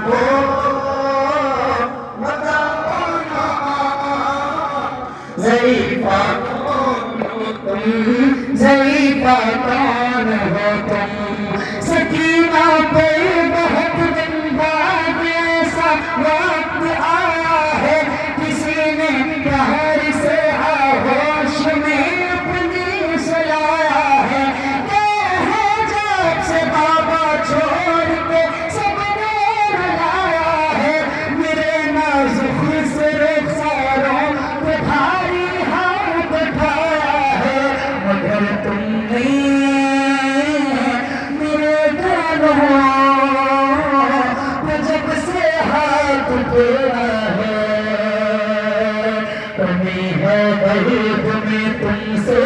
को बताना, ज़रीफ़ा कौन हो तुम, ज़रीफ़ा कौन हो तुम। सकीना पे बहुत दिन बाद ऐसा वक्त आया है, किसी ने कहर से आगोश में अपनी सलाया है। जब से बाबा छोड़ के सबने रुलाया है, मेरे नाज़ुक से रुखसारों पे भारी हाथ उठाया है, मगर तुमने मेरे गानों पे जब से हाथ फेरा है। कमी है वही तुम्हें तुमसे